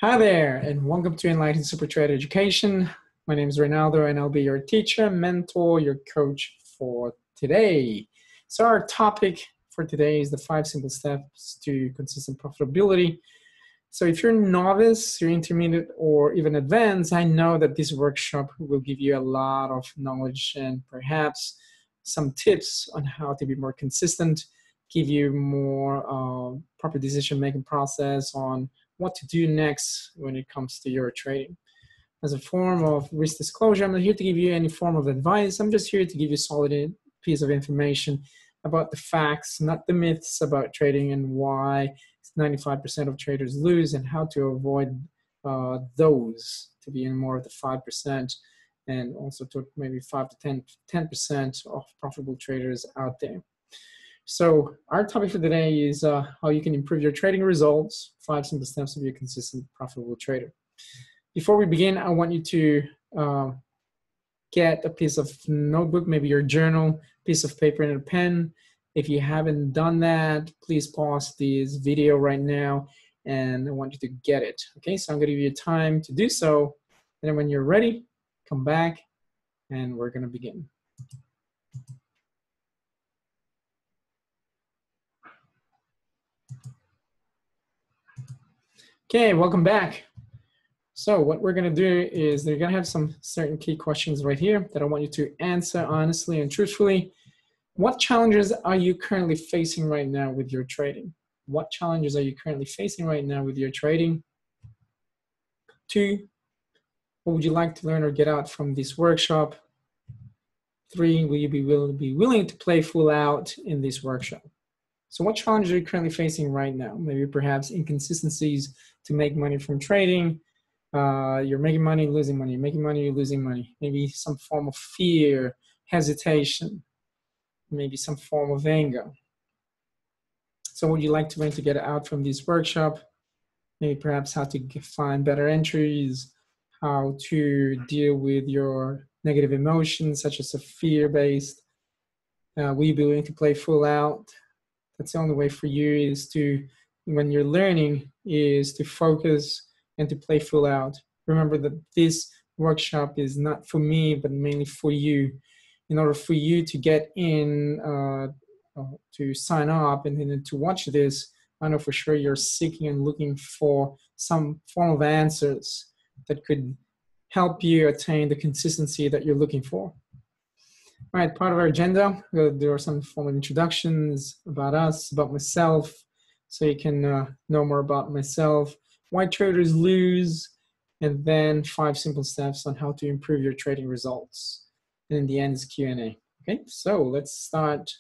Hi there, and welcome to Enlightened Super Trade Education. My name is Reynaldo, and I'll be your teacher, mentor, your coach for today. So our topic for today is the 5 simple steps to consistent profitability. So if you're a novice, you're intermediate, or even advanced, I know that this workshop will give you a lot of knowledge and perhaps some tips on how to be more consistent, give you more proper decision-making process on what to do next when it comes to your trading. As a form of risk disclosure, I'm not here to give you any form of advice. I'm just here to give you a solid piece of information about the facts, not the myths about trading and why 95% of traders lose and how to avoid those to be in more of the 5% and also to maybe 5 to 10% of profitable traders out there. So our topic for today is how you can improve your trading results, 5 simple steps to be a consistent, profitable trader. Before we begin, I want you to get a piece of notebook, maybe your journal, piece of paper and a pen. If you haven't done that, please pause this video right now and I want you to get it. Okay, so I'm gonna give you time to do so. And then when you're ready, come back and we're gonna begin. Okay, welcome back. So what we're gonna do is they're gonna have some certain key questions right here that I want you to answer honestly and truthfully. What challenges are you currently facing right now with your trading? What challenges are you currently facing right now with your trading? 2, what would you like to learn or get out from this workshop? 3, will you be willing to play full out in this workshop? So what challenges are you currently facing right now? Maybe perhaps inconsistencies to make money from trading. You're making money, losing money, making money, losing money. Maybe some form of fear, hesitation, maybe some form of anger. So what would you like to learn to get out from this workshop? Maybe perhaps how to find better entries, how to deal with your negative emotions, such as a fear-based. Will you be willing to play full out? That's the only way for you is to, when you're learning, is to focus and to play full out. Remember that this workshop is not for me, but mainly for you. In order for you to get in, to sign up and then to watch this, I know for sure you're seeking and looking for some form of answers that could help you attain the consistency that you're looking for. All right, part of our agenda, there are some form of introductions about us, about myself, so you can know more about myself, why traders lose, and then 5 simple steps on how to improve your trading results. And in the end is Q&A. Okay, so let's start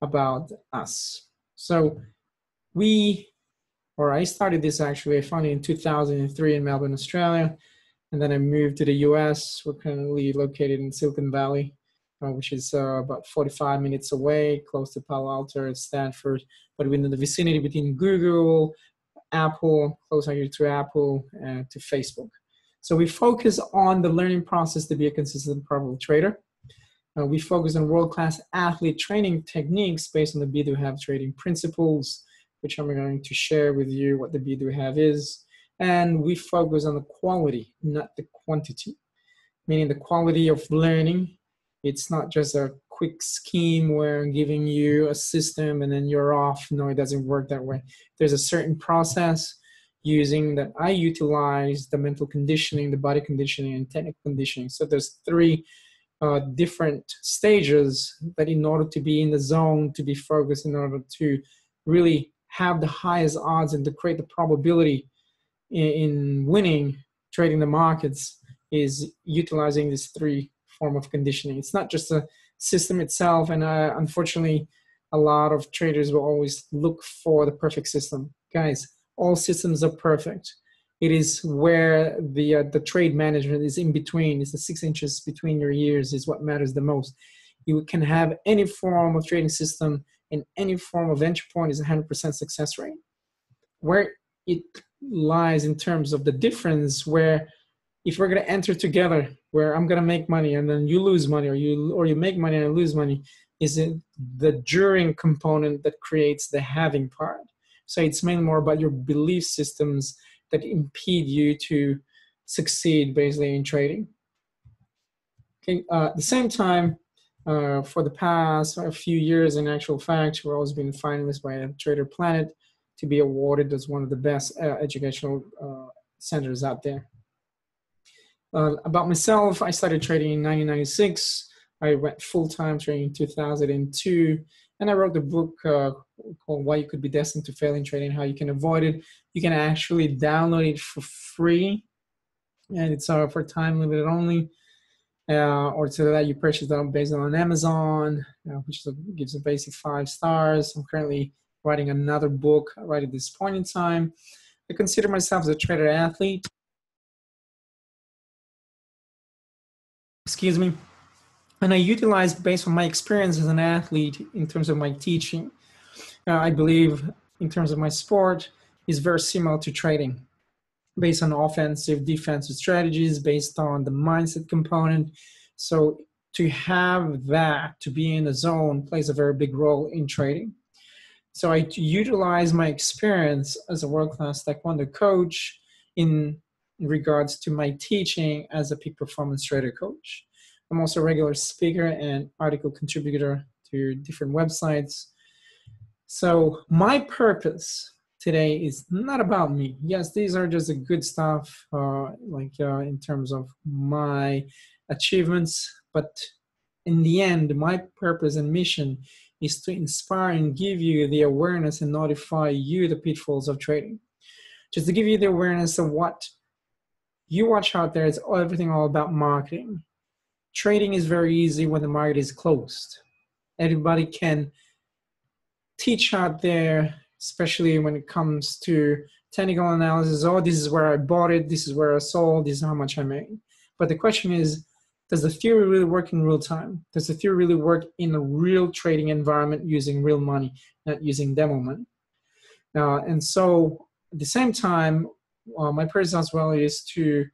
about us. So I started this actually, I founded in 2003 in Melbourne, Australia, and then I moved to the US. We're currently located in Silicon Valley, which is about 45 minutes away, close to Palo Alto, Stanford, but within the vicinity between Google, Apple, closer here to Apple, and to Facebook. So we focus on the learning process to be a consistent, profitable trader. We focus on world-class athlete training techniques based on the Be Do Have trading principles, which I'm going to share with you what the Be Do Have is. And we focus on the quality, not the quantity, meaning the quality of learning. It's not just a quick scheme where I'm giving you a system and then you're off. No, it doesn't work that way. There's a certain process using that I utilize, the mental conditioning, the body conditioning, and technical conditioning. So there's 3 different stages that in order to be in the zone, to be focused, in order to really have the highest odds and to create the probability in winning, trading the markets, is utilizing these 3 form of conditioning. It's not just a system itself, and unfortunately, a lot of traders will always look for the perfect system. Guys, all systems are perfect. It is where the trade management is in between. It's the 6 inches between your ears is what matters the most. You can have any form of trading system and any form of entry point is 100% success rate. Where it lies in terms of the difference, where if we're going to enter together, where I'm going to make money and then you lose money, or you make money and I lose money, is it the during component that creates the having part. So it's mainly more about your belief systems that impede you to succeed basically in trading. Okay, at the same time, for the past few years, in actual fact, we've always been finalists by Trader Planet to be awarded as one of the best educational centers out there. About myself, I started trading in 1996. I went full-time trading in 2002, and I wrote the book called Why You Could Be Destined to Fail in Trading, How You Can Avoid It. You can actually download it for free, and it's for time limited only. Or so that you purchase them based on Amazon, which gives a basic 5 stars. I'm currently writing another book right at this point in time. I consider myself as a trader athlete. Excuse me. And I utilize, based on my experience as an athlete in terms of my teaching, I believe in terms of my sport is very similar to trading, based on offensive, defensive strategies, based on the mindset component. So to have that, to be in a zone, plays a very big role in trading. So I utilize my experience as a world-class Taekwondo coach in regards to my teaching as a peak performance trader coach. I'm also a regular speaker and article contributor to different websites. So my purpose today is not about me. Yes, these are just the good stuff, in terms of my achievements, but in the end, my purpose and mission is to inspire and give you the awareness and notify you the pitfalls of trading. Just to give you the awareness of what you watch out there. It's everything all about marketing. Trading is very easy when the market is closed. Everybody can teach out there, especially when it comes to technical analysis. Oh, this is where I bought it, this is where I sold, this is how much I made. But the question is, does the theory really work in real time? Does the theory really work in a real trading environment using real money, not using demo money? And so at the same time, my purpose as well is to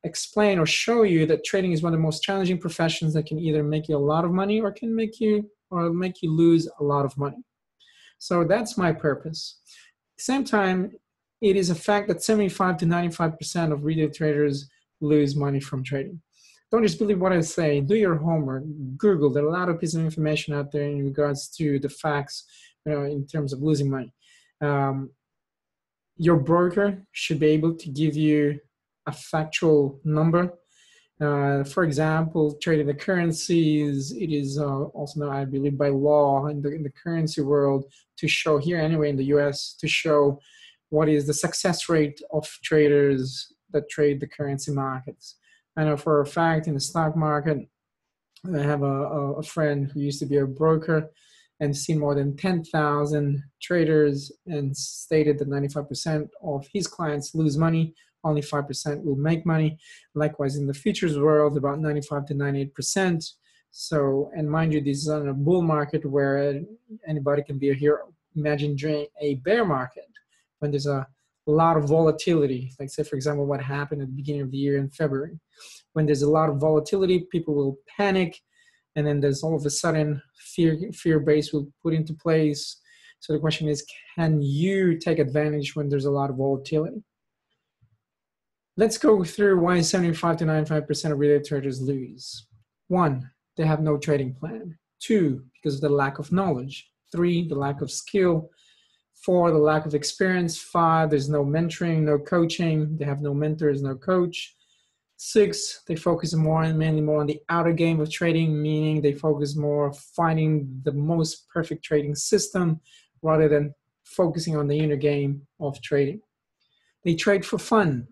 explain or show you that trading is one of the most challenging professions that can either make you a lot of money or can make you lose a lot of money. So that's my purpose. At the same time, it is a fact that 75 to 95% of retail traders lose money from trading. Don't just believe what I say. Do your homework. Google. There are a lot of pieces of information out there in regards to the facts, in terms of losing money. Your broker should be able to give you a factual number. For example, trading the currencies, it is also known, I believe, by law in the currency world to show here anyway in the US, to show what is the success rate of traders that trade the currency markets. I know for a fact in the stock market, I have a friend who used to be a broker and seen more than 10,000 traders and stated that 95% of his clients lose money, only 5% will make money. Likewise, in the futures world, about 95 to 98%. So, and mind you, this is on a bull market where anybody can be a hero. Imagine during a bear market when there's a lot of volatility, like say, for example, what happened at the beginning of the year in February. When there's a lot of volatility, people will panic, and then there's all of a sudden fear base will put into place. So the question is, can you take advantage when there's a lot of volatility? Let's go through why 75 to 95% of retail traders lose. 1, they have no trading plan. 2, because of the lack of knowledge. 3, the lack of skill. 4, the lack of experience. 5, there's no mentoring, no coaching. They have no mentors, no coach. 6, they focus mainly more on the outer game of trading, meaning they focus more finding the most perfect trading system rather than focusing on the inner game of trading. They trade for fun.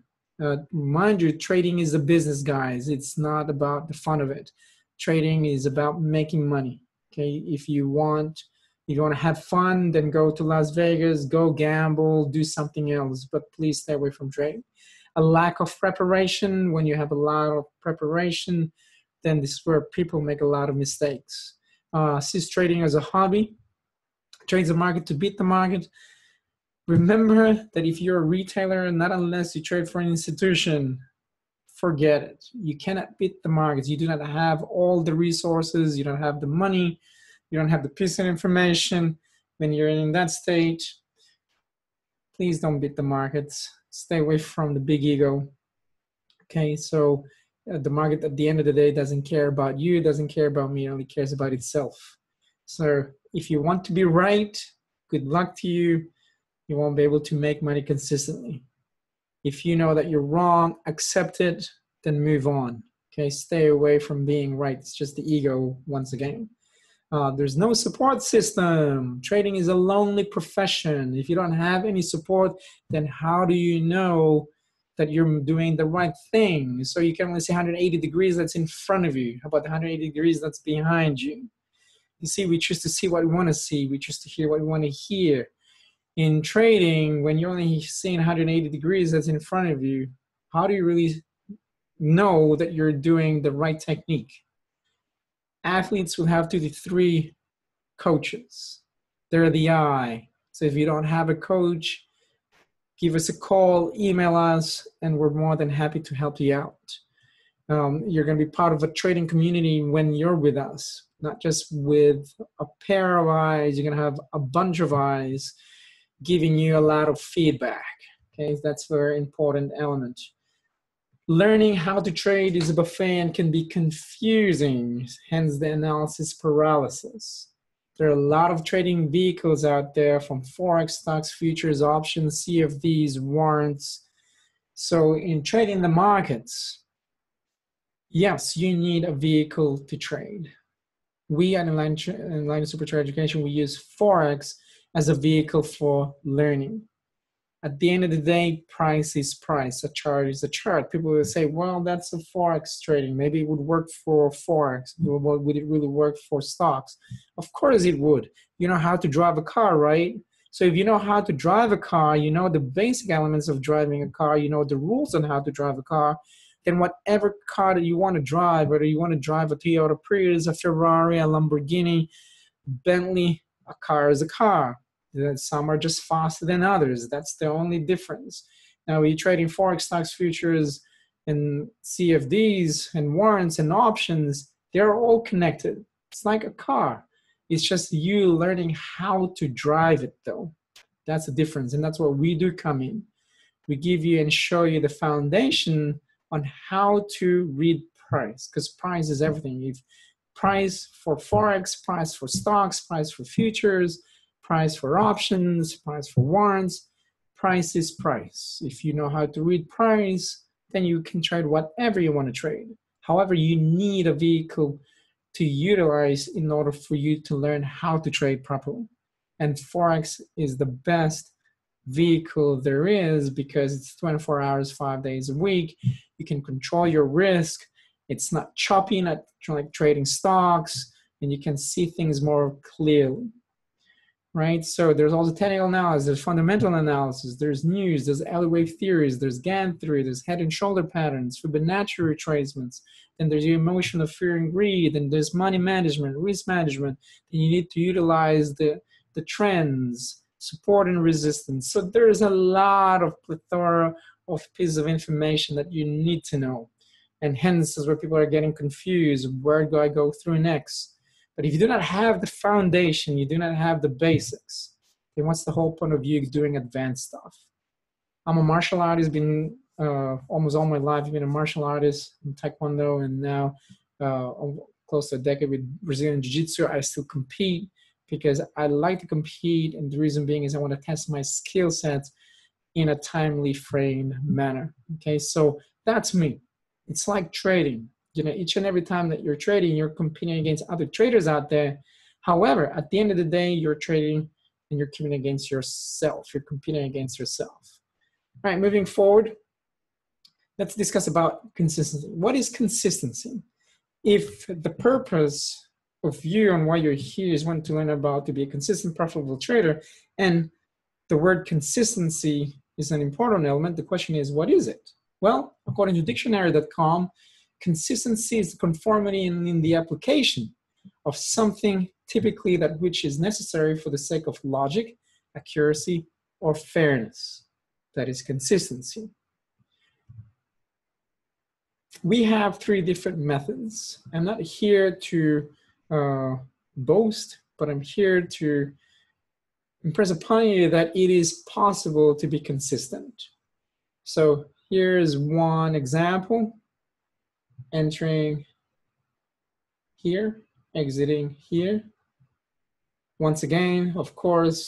Mind you, trading is a business, guys. It's not about the fun of it. Trading is about making money. Okay, if you want to have fun, then go to Las Vegas, go gamble, do something else, but please stay away from trading. A lack of preparation. When you have a lot of preparation, then this is where people make a lot of mistakes. Sees trading as a hobby, trades the market to beat the market. Remember that if you're a retailer, not unless you trade for an institution, forget it. You cannot beat the markets. You do not have all the resources. You don't have the money. You don't have the piece of information. When you're in that state, Please don't beat the markets. Stay away from the big ego. Okay, so the market at the end of the day doesn't care about you, doesn't care about me, it only cares about itself. So if you want to be right, good luck to you. You won't be able to make money consistently. If you know that you're wrong, accept it, then move on. Okay, stay away from being right. It's just the ego once again. There's no support system. Trading is a lonely profession. If you don't have any support, then how do you know that you're doing the right thing? So you can only see 180 degrees that's in front of you. How about the 180 degrees that's behind you? You see, we choose to see what we want to see. We choose to hear what we want to hear. In trading, when you're only seeing 180 degrees that's in front of you, how do you really know that you're doing the right technique? Athletes will have 2 to 3 coaches. They're the eye. So if you don't have a coach, give us a call, email us, and we're more than happy to help you out. You're going to be part of a trading community when you're with us, not just with a pair of eyes. You're going to have a bunch of eyes giving you a lot of feedback. Okay, that's a very important element. Learning how to trade is a buffet and can be confusing, hence the analysis paralysis. There are a lot of trading vehicles out there, from Forex, stocks, futures, options, CFDs, warrants. So in trading the markets, yes, you need a vehicle to trade. We at Enlightened Super Trader Education, we use Forex as a vehicle for learning. At the end of the day, price is price. A chart is a chart. People will say, well, that's a Forex trading. Maybe it would work for Forex. Would it really work for stocks? Of course it would. You know how to drive a car, right? So if you know how to drive a car, you know the basic elements of driving a car, you know the rules on how to drive a car, then whatever car that you want to drive, whether you want to drive a Toyota Prius, a Ferrari, a Lamborghini, Bentley, a car is a car. Some are just faster than others. That's the only difference. Now, you're trading Forex, stocks, futures, and CFDs, and warrants, and options. They're all connected. It's like a car. It's just you learning how to drive it, though. That's the difference, and that's what we do come in. We give you and show you the foundation on how to read price, because price is everything. If price for Forex, price for stocks, price for futures, price for options, price for warrants, price is price. If you know how to read price, then you can trade whatever you want to trade. However, you need a vehicle to utilize in order for you to learn how to trade properly. And Forex is the best vehicle there is because it's 24 hours, 5 days a week. You can control your risk. It's not choppy, not like trading stocks, and you can see things more clearly. Right? So there's also technical analysis, there's fundamental analysis, there's news, there's alley wave theories, there's Gantt theory, there's head and shoulder patterns, Fibonacci retracements, then there's the emotion of fear and greed, and there's money management, risk management, and you need to utilize the trends, support and resistance. So there's a lot of plethora of pieces of information that you need to know. And hence is where people are getting confused. Where do I go through next? But if you do not have the foundation, you do not have the basics, then what's the whole point of you doing advanced stuff? I'm a martial artist, been almost all my life, I've been a martial artist in Taekwondo, and now close to a decade with Brazilian Jiu-Jitsu. I still compete because I like to compete, and the reason being is I want to test my skill sets in a timely framed manner. Okay, so that's me. It's like trading. You know, each and every time that you're trading, you're competing against other traders out there. However, at the end of the day, you're trading and you're competing against yourself. You're competing against yourself. All right, moving forward, let's discuss about consistency. What is consistency? If the purpose of you and why you're here is want to learn about to be a consistent, profitable trader, and the word consistency is an important element, the question is, what is it? Well, according to dictionary.com, consistency is the conformity in the application of something, typically that which is necessary for the sake of logic, accuracy, or fairness. That is consistency. We have 3 different methods. I'm not here to boast, but I'm here to impress upon you that it is possible to be consistent. So here's one example: entering here, exiting here. Once again, of course,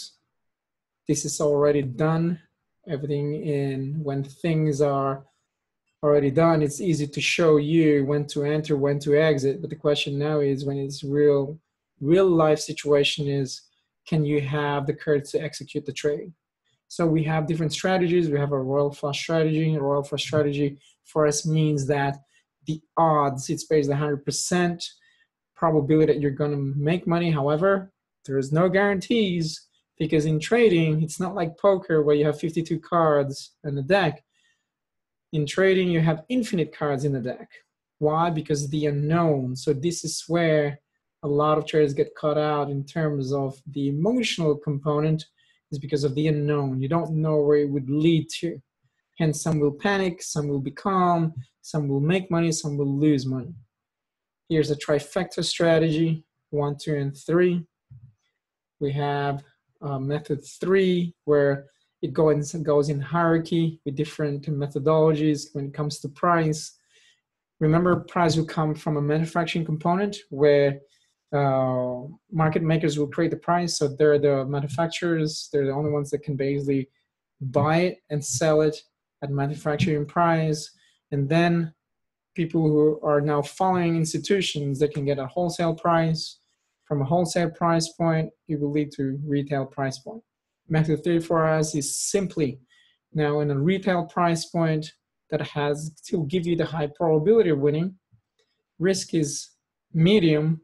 this is already done. Everything in when things are already done, it's easy to show you when to enter, when to exit. But the question now is, when it's real life situation, is can you have the courage to execute the trade? So we have different strategies. We have a royal flush strategy. A royal flush strategy for us means that the odds, it's based 100% probability that you're going to make money. However, there's no guarantees, because in trading, it's not like poker where you have 52 cards in the deck. In trading, you have infinite cards in the deck. Why? Because of the unknown. So this is where a lot of traders get caught out in terms of the emotional component, is because of the unknown. You don't know where it would lead to. Hence, some will panic, some will be calm, some will make money, some will lose money. Here's a trifecta strategy, 1, 2, and 3. We have method 3, where it goes in hierarchy with different methodologies when it comes to price. Remember, price will come from a manufacturing component where market makers will create the price. So they're the manufacturers. They're the only ones that can basically buy it and sell it at manufacturing price. And then people who are now following institutions that can get a wholesale price. From a wholesale price point, it will lead to retail price point. Method 3 for us is simply now in a retail price point that has to give you the high probability of winning. Risk is medium.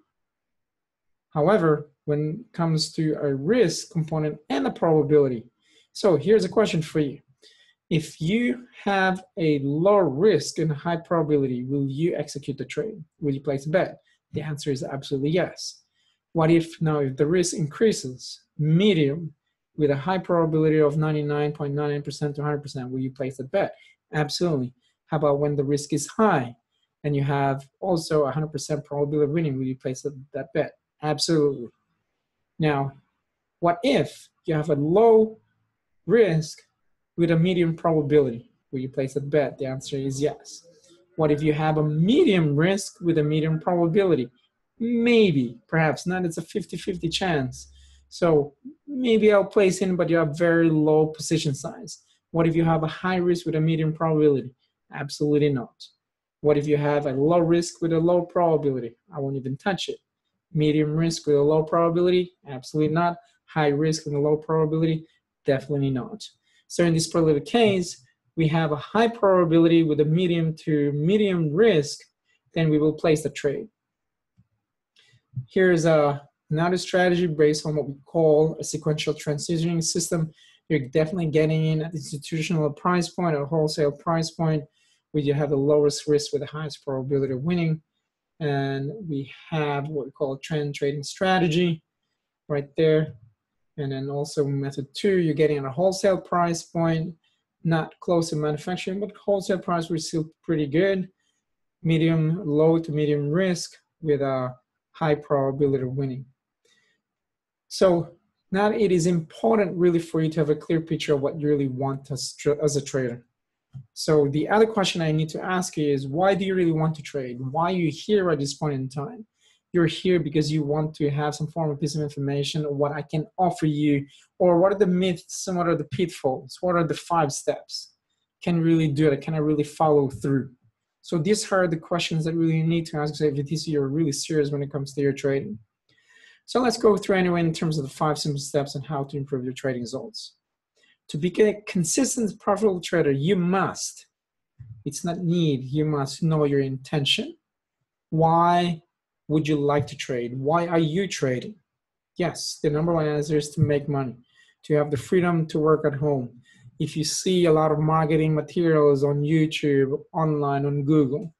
However, when it comes to a risk component and a probability. So here's a question for you. If you have a low risk and high probability, will you execute the trade? Will you place a bet? The answer is absolutely yes. What if now, if the risk increases, medium, with a high probability of 99.99% to 100%, will you place a bet? Absolutely. How about when the risk is high and you have also 100% probability of winning, will you place that bet? Absolutely. Now, what if you have a low risk with a medium probability? Will you place a bet? The answer is yes. What if you have a medium risk with a medium probability? Maybe, perhaps not. It's a 50-50 chance. So maybe I'll place in, but you have very low position size. What if you have a high risk with a medium probability? Absolutely not. What if you have a low risk with a low probability? I won't even touch it. Medium risk with a low probability? Absolutely not. High risk with a low probability? Definitely not. So in this particular case, we have a high probability with a medium to medium risk, then we will place the trade. Here's another strategy based on what we call a sequential transitioning system. You're definitely getting in at the institutional price point or wholesale price point, where you have the lowest risk with the highest probability of winning. And we have what we call a trend trading strategy right there. And then also method 2, you're getting at a wholesale price point, not close to manufacturing, but wholesale price was still pretty good. Medium, low to medium risk with a high probability of winning. So now it is important really for you to have a clear picture of what you really want as a trader. So the other question I need to ask you is, why do you really want to trade? Why are you here at this point in time? You're here because you want to have some form of piece of information of what I can offer you, or what are the myths and what are the pitfalls? What are the 5 steps? Can I really do it? Can I really follow through? So these are the questions that really need to ask if you're really serious when it comes to your trading. So let's go through anyway in terms of the 5 simple steps on how to improve your trading results. To be a consistent, profitable trader, you must, it's not need, you must know your intention. Why would you like to trade? Why are you trading? Yes, the number 1 answer is to make money, to have the freedom to work at home. If you see a lot of marketing materials on YouTube, online, on Google,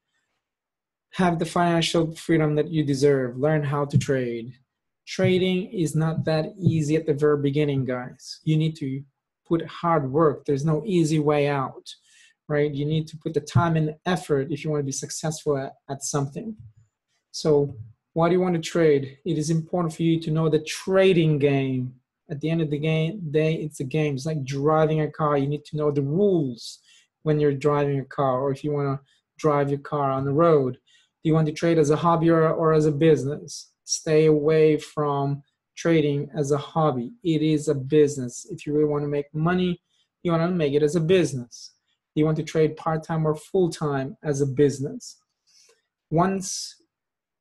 have the financial freedom that you deserve. Learn how to trade. Trading is not that easy at the very beginning, guys. You need to put hard work. There's no easy way out, right? You need to put the time and effort if you want to be successful at something. So why do you want to trade? It is important for you to know the trading game. At the end of the day, it's a game. It's like driving a car. You need to know the rules when you're driving a car, or if you want to drive your car on the road. Do you want to trade as a hobby or as a business? Stay away from trading as a hobby. It is a business. If you really want to make money, you want to make it as a business. Do you want to trade part-time or full-time as a business? Once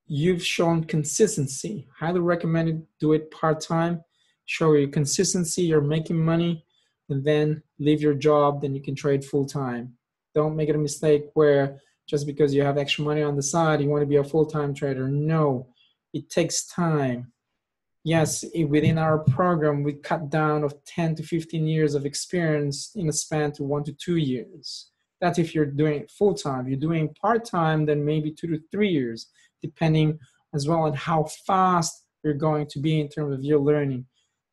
you've shown consistency, highly recommended do it part-time, show your consistency, you're making money, and then leave your job, then you can trade full-time. Don't make it a mistake where just because you have extra money on the side, you want to be a full-time trader. No, it takes time. Yes, within our program, we cut down of 10 to 15 years of experience in a span to 1 to 2 years. That's if you're doing it full-time. You're doing part-time, then maybe 2 to 3 years, depending as well on how fast you're going to be in terms of your learning.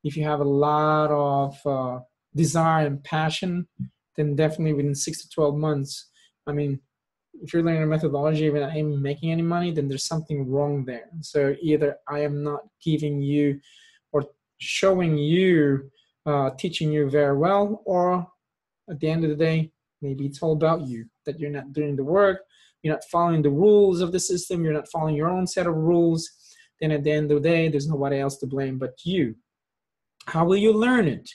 If you have a lot of desire and passion, then definitely within 6 to 12 months, I mean, if you're learning a methodology and I am making any money, then there's something wrong there. So either I am not giving you or showing you, teaching you very well, or at the end of the day, maybe it's all about you, that you're not doing the work, you're not following the rules of the system, you're not following your own set of rules. Then at the end of the day, there's nobody else to blame but you. How will you learn it?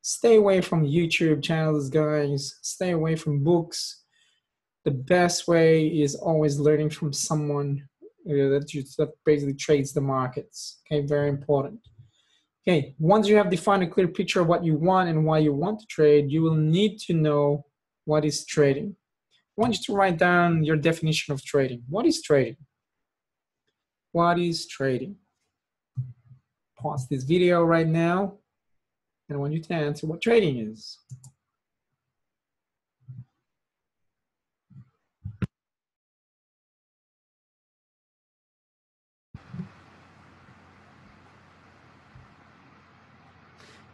Stay away from YouTube channels, guys. Stay away from books. The best way is always learning from someone that basically trades the markets. Okay, very important. Okay, once you have defined a clear picture of what you want and why you want to trade, you will need to know what is trading. I want you to write down your definition of trading. What is trading? What is trading? Pause this video right now, and I want you to answer what trading is.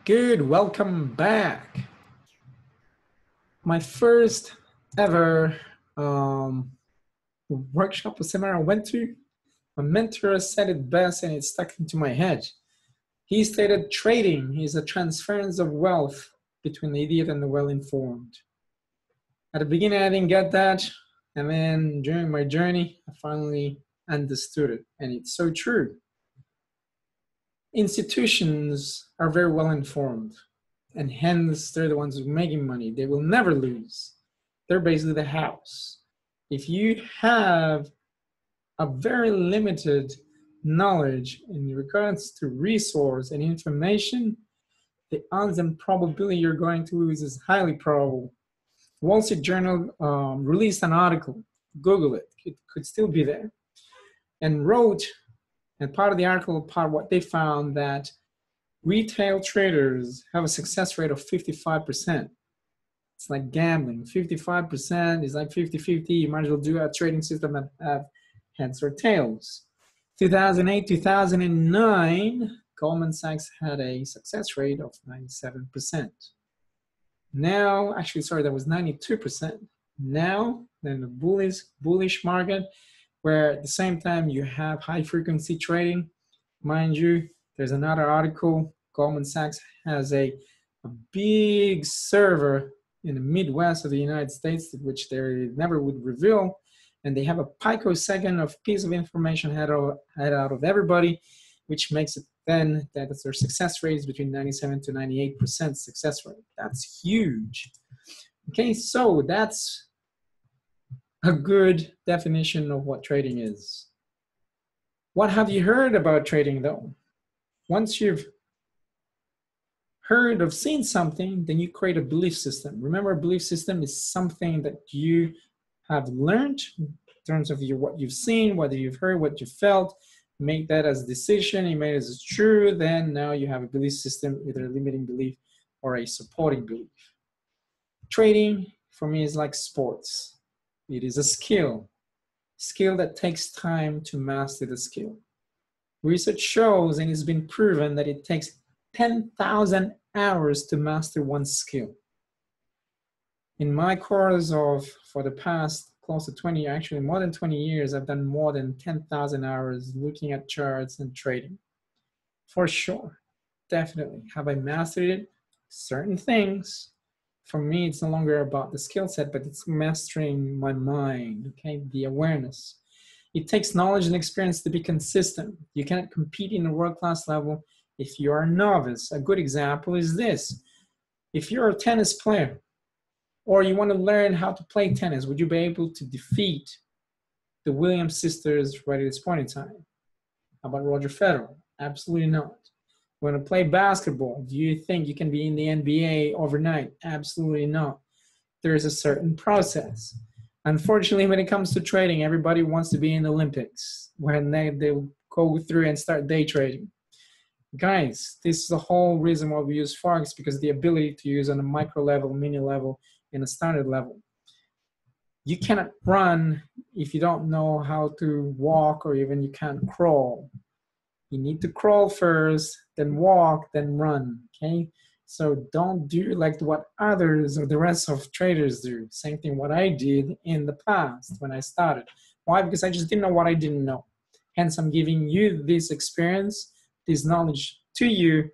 Good, welcome back. My first ever workshop or seminar I went to, my mentor said it best and it stuck into my head. He stated trading is a transference of wealth between the idiot and the well-informed. At the beginning, I didn't get that. And then during my journey, I finally understood it. And it's so true. Institutions are very well informed, and hence they're the ones who are making money. They will never lose. They're basically the house. If you have a very limited knowledge in regards to resource and information, the odds and probability you're going to lose is highly probable. Wall Street Journal released an article, Google it, it could still be there, and wrote, and part of the article, what they found that retail traders have a success rate of 55%. It's like gambling. 55% is like 50-50. You might as well do a trading system that have heads or tails. 2008, 2009, Goldman Sachs had a success rate of 97%. Now, actually, sorry, that was 92%. Now, in the bullish market, where at the same time you have high frequency trading, mind you, there's another article, Goldman Sachs has a big server in the Midwest of the United States, which they never would reveal, and they have a picosecond of piece of information head out of everybody, which makes it then that their success rate is between 97 to 98% success rate. That's huge. Okay, so that's a good definition of what trading is. What have you heard about trading though? Once you've heard of seen something, then you create a belief system. Remember, a belief system is something that you have learned in terms of what you've seen, whether you've heard, what you felt, make that as a decision, you made it as true, then now you have a belief system, either a limiting belief or a supporting belief. Trading, for me, is like sports. It is a skill that takes time to master the skill. Research shows, and it's been proven, that it takes 10,000 hours to master one skill. In my course for the past close to 20, actually more than 20 years, I've done more than 10,000 hours looking at charts and trading, for sure. Definitely. Have I mastered it? Certain things. For me, it's no longer about the skill set, but it's mastering my mind, okay? The awareness. It takes knowledge and experience to be consistent. You cannot compete in a world-class level if you are a novice. A good example is this. If you're a tennis player or you want to learn how to play tennis, would you be able to defeat the Williams sisters right at this point in time? How about Roger Federer? Absolutely not. Want to play basketball? Do you think you can be in the NBA overnight? Absolutely not. There's a certain process. Unfortunately, when it comes to trading, everybody wants to be in the Olympics when they go through and start day trading. Guys, this is the whole reason why we use Forex, because the ability to use on a micro level, mini level, and a standard level. You cannot run if you don't know how to walk, or even you can't crawl. You need to crawl first, then walk, then run, okay? So don't do like what others or the rest of traders do. Same thing what I did in the past when I started. Why? Because I just didn't know what I didn't know. Hence, I'm giving you this experience, this knowledge to you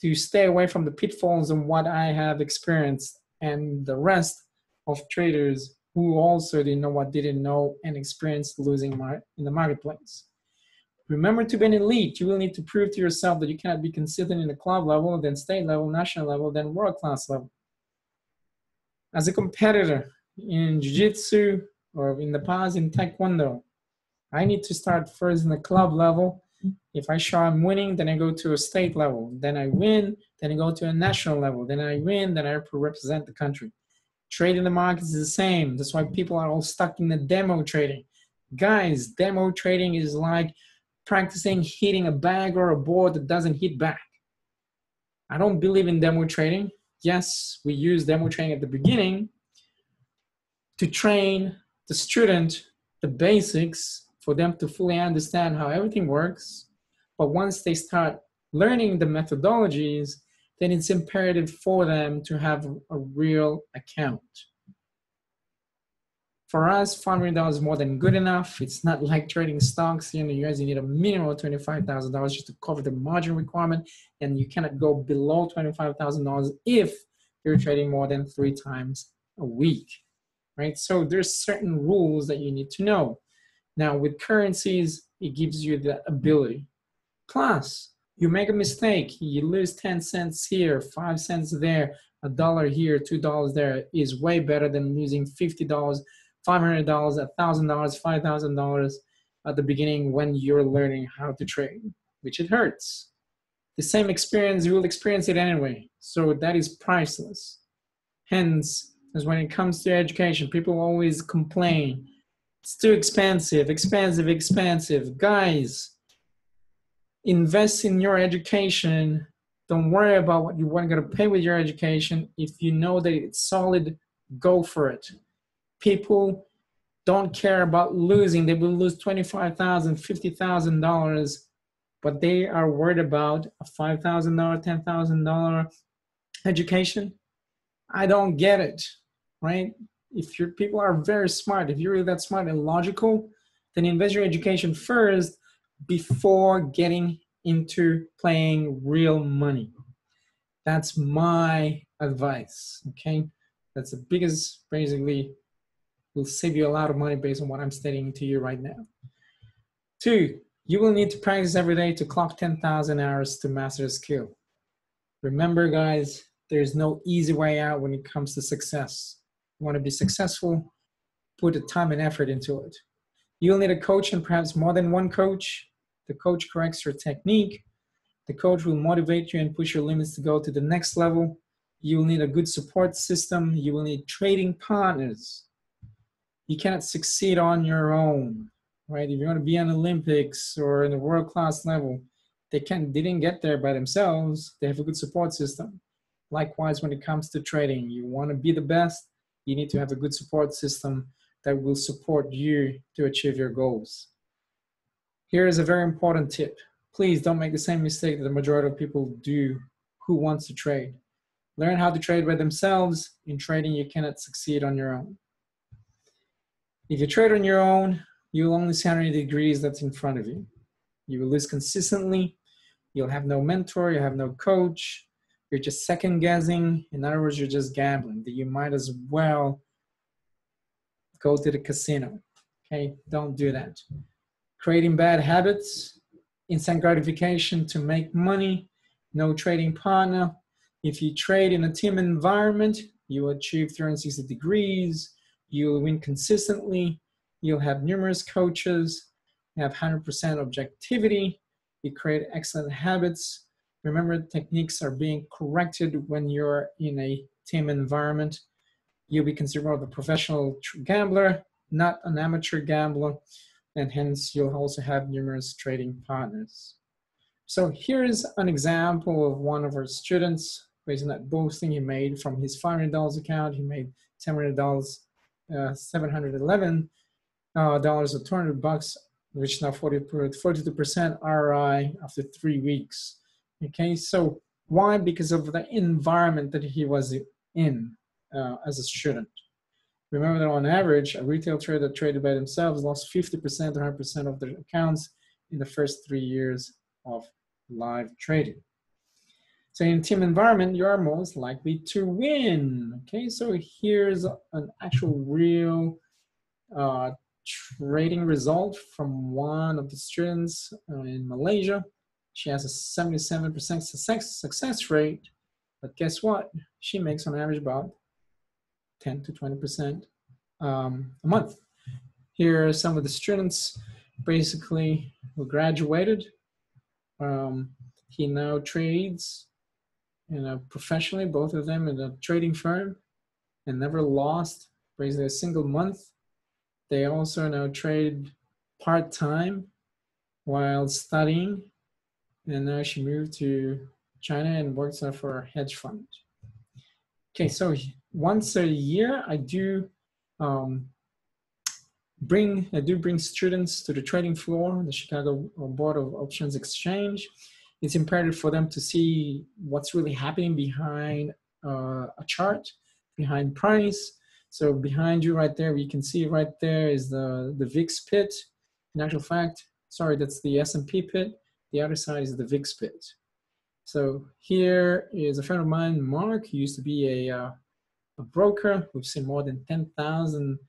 to stay away from the pitfalls and what I have experienced and the rest of traders who also didn't know what didn't know and experienced losing in the marketplace. Remember, to be an elite, you will need to prove to yourself that you cannot be consistent in the club level, then state level, national level, then world-class level. As a competitor in jiu-jitsu or in the past in taekwondo, I need to start first in the club level. If I show I'm winning, then I go to a state level. Then I win, then I go to a national level. Then I win, then I represent the country. Trading the markets is the same. That's why people are all stuck in the demo trading. Guys, demo trading is like practicing hitting a bag or a board that doesn't hit back. I don't believe in demo trading. Yes, we use demo trading at the beginning to train the student the basics for them to fully understand how everything works. But once they start learning the methodologies, then it's imperative for them to have a real account. For us, $500 is more than good enough. It's not like trading stocks here in the US. You need a minimum of $25,000 just to cover the margin requirement, and you cannot go below $25,000 if you're trading more than 3 times a week, right? So there's certain rules that you need to know. Now, with currencies, it gives you the ability. Plus, you make a mistake, you lose 10 cents here, 5 cents there, $1 here, $2 there is way better than losing $50, $500, $1,000, $5,000 at the beginning when you're learning how to trade, which it hurts. The same experience, you will experience it anyway. So that is priceless. Hence, as when it comes to education, people always complain, it's too expensive, expensive, expensive. Guys, invest in your education. Don't worry about what you want to pay with your education. If you know that it's solid, go for it. People don't care about losing. They will lose $25,000, $50,000, but they are worried about a $5,000, $10,000 education. I don't get it, right? If your people are very smart, if you're really that smart and logical, then invest your education first before getting into playing real money. That's my advice, okay? That's the biggest, basically, will save you a lot of money based on what I'm stating to you right now. 2, you will need to practice every day to clock 10,000 hours to master a skill. Remember, guys, there's no easy way out when it comes to success. You want to be successful, put the time and effort into it. You'll need a coach and perhaps more than one coach. The coach corrects your technique. The coach will motivate you and push your limits to go to the next level. You will need a good support system. You will need trading partners. You cannot succeed on your own, right? If you want to be on Olympics or in the world-class level, they didn't get there by themselves. They have a good support system. Likewise, when it comes to trading, you want to be the best, you need to have a good support system that will support you to achieve your goals. Here is a very important tip. Please don't make the same mistake that the majority of people do who wants to trade. Learn how to trade by themselves. In trading, you cannot succeed on your own. If you trade on your own, you will only see how many degrees that's in front of you. You will lose consistently. You'll have no mentor, you have no coach, you're just second guessing. In other words, you're just gambling. That you might as well go to the casino. Okay, don't do that. Creating bad habits, instant gratification to make money, no trading partner. If you trade in a team environment, you achieve 360 degrees, you'll win consistently, you'll have numerous coaches, you have 100% objectivity, you create excellent habits. Remember, techniques are being corrected when you're in a team environment. You'll be considered more of a professional gambler, not an amateur gambler, and hence you'll also have numerous trading partners. So here's an example of one of our students based on that boosting he made from his $500 account. He made $700, $711 or $200, which now 42% ROI after 3 weeks. Okay, so why? Because of the environment that he was in as a student. Remember that on average, a retail trader that traded by themselves lost 50% or 100% of their accounts in the first 3 years of live trading. So in a team environment, you are most likely to win. Okay, so here's an actual real trading result from one of the students in Malaysia. She has a 77% success rate, but guess what? She makes on average about 10 to 20% a month. Here are some of the students basically who graduated. He now trades professionally, both of them in a trading firm, and never lost basically a single month. They also now trade part-time while studying, and now she moved to China and works for a hedge fund. Okay, so once a year, I do bring students to the trading floor, the Chicago Board of Options Exchange. It's imperative for them to see what's really happening behind a chart, behind price. So behind you right there, you can see right there is the VIX pit. In actual fact, sorry, that's the S&P pit. The other side is the VIX pit. So here is a friend of mine, Mark, who used to be a broker who've seen more than 10,000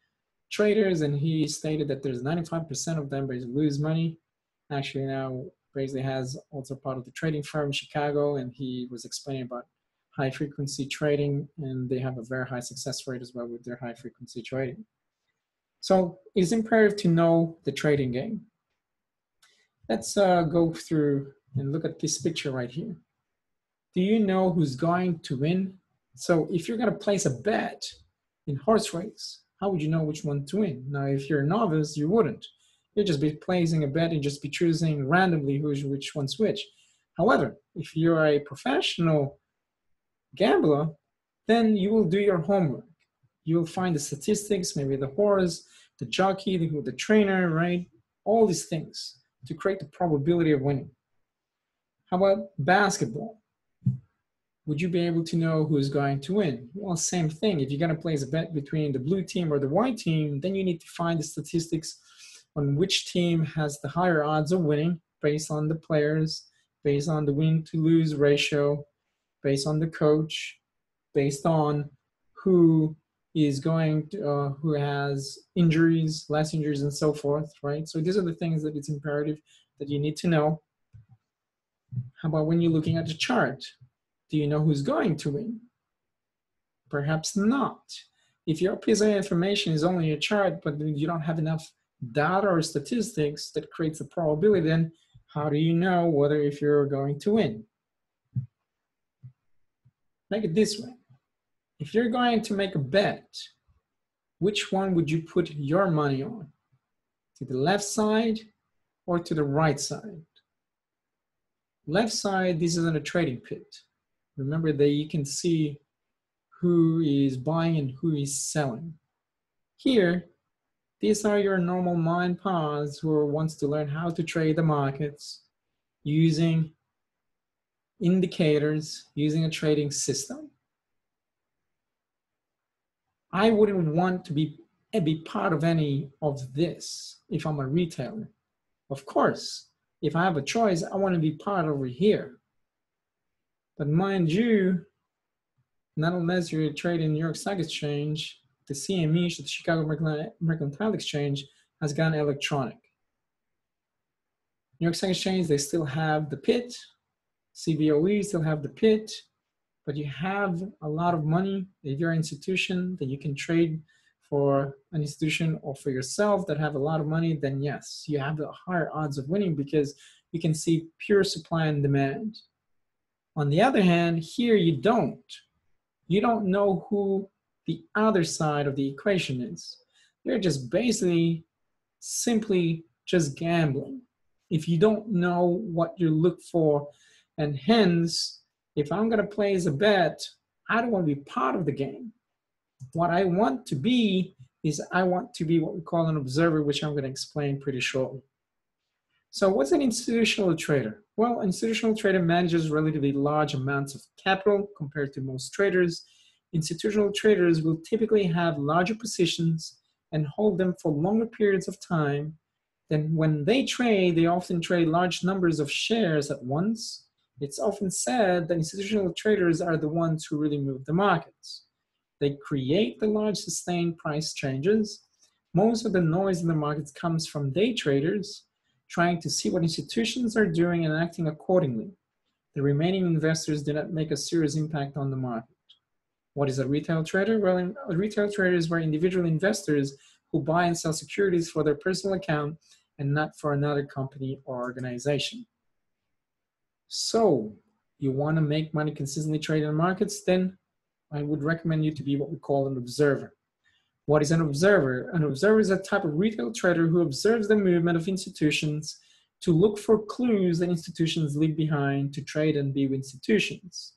traders, and he stated that there's 95% of them basically lose money. Actually now basically has also part of the trading firm in Chicago, and he was explaining about high frequency trading, and they have a very high success rate as well with their high frequency trading. So it's imperative to know the trading game. Let's go through and look at this picture right here. Do you know who's going to win? So if you're going to place a bet in horse race, how would you know which one to win? Now, if you're a novice, you wouldn't. You'd just be placing a bet and just be choosing randomly which one's which. However, if you're a professional gambler, then you will do your homework. You will find the statistics, maybe the horse, the jockey, the trainer, right? All these things to create the probability of winning. How about basketball? Would you be able to know who is going to win? Well, same thing. If you're going to place a bet between the blue team or the white team, then you need to find the statistics on which team has the higher odds of winning based on the players, based on the win to lose ratio, based on the coach, based on who is going to, who has injuries, less injuries, and so forth, right? So these are the things that it's imperative that you need to know. How about when you're looking at the chart? Do you know who's going to win? Perhaps not. If your piece of information is only a chart, but you don't have enough data or statistics that creates a probability, then how do you know whether if you're going to win? Make it this way. If you're going to make a bet, which one would you put your money on? To the left side or to the right side? Left side, this isn't a trading pit. Remember that you can see who is buying and who is selling. Here, these are your normal mind paths who wants to learn how to trade the markets using indicators, using a trading system. I wouldn't want to be part of any of this if I'm a retailer. Of course, If I have a choice, I want to be part over here. But mind you, not unless you're trading in New York Stock Exchange, the CME, the Chicago Mercantile Exchange, has gone electronic. New York Stock Exchange, they still have the pit. CBOE still have the pit. But you have a lot of money. If you're an institution that you can trade for an institution or for yourself that have a lot of money, then yes, you have the higher odds of winning because you can see pure supply and demand. On the other hand, here you don't. You don't know who the other side of the equation is. You're just basically simply just gambling. If you don't know what you look for, and hence, if I'm going to place a bet, I don't want to be part of the game. What I want to be is I want to be what we call an observer, which I'm going to explain pretty shortly. So what's an institutional trader? Well, an institutional trader manages relatively large amounts of capital compared to most traders. Institutional traders will typically have larger positions and hold them for longer periods of time. Then when they trade, they often trade large numbers of shares at once. It's often said that institutional traders are the ones who really move the markets. They create the large sustained price changes. Most of the noise in the markets comes from day traders trying to see what institutions are doing and acting accordingly. The remaining investors do not make a serious impact on the market. What is a retail trader? Well, a retail trader is where individual investors who buy and sell securities for their personal account and not for another company or organization. So, you want to make money consistently trading in markets? Then I would recommend you to be what we call an observer. What is an observer? An observer is a type of retail trader who observes the movement of institutions to look for clues that institutions leave behind to trade and be with institutions.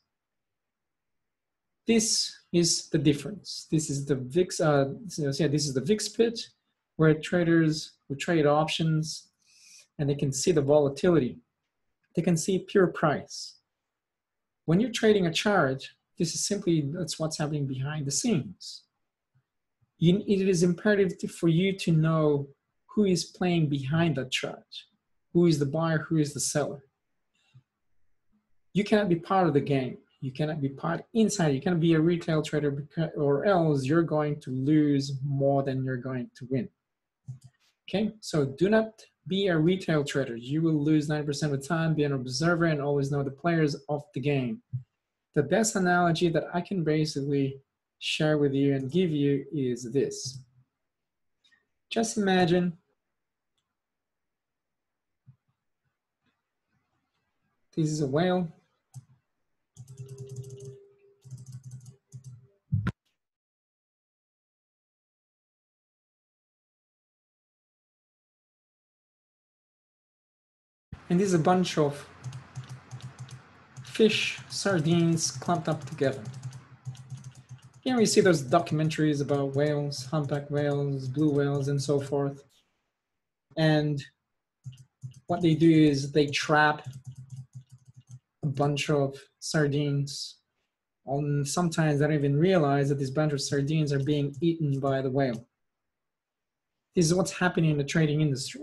This is the difference. This is the VIX. This is the VIX pit, where traders who trade options, and they can see the volatility. They can see pure price. When you're trading a chart, this is simply that's what's happening behind the scenes. It is imperative for you to know who is playing behind that chart, who is the buyer, who is the seller. You cannot be part of the game. You cannot be part inside. You cannot be a retail trader, or else you're going to lose more than you're going to win. Okay, so do not be a retail trader. You will lose 90% of the time. Be an observer and always know the players of the game. The best analogy that I can basically share with you and give you is this. Just imagine this is a whale. And this is a bunch of fish, sardines clumped up together. Here we see those documentaries about whales, humpback whales, blue whales, and so forth. And what they do is they trap a bunch of sardines. And sometimes they don't even realize that this bunch of sardines are being eaten by the whale. This is what's happening in the trading industry.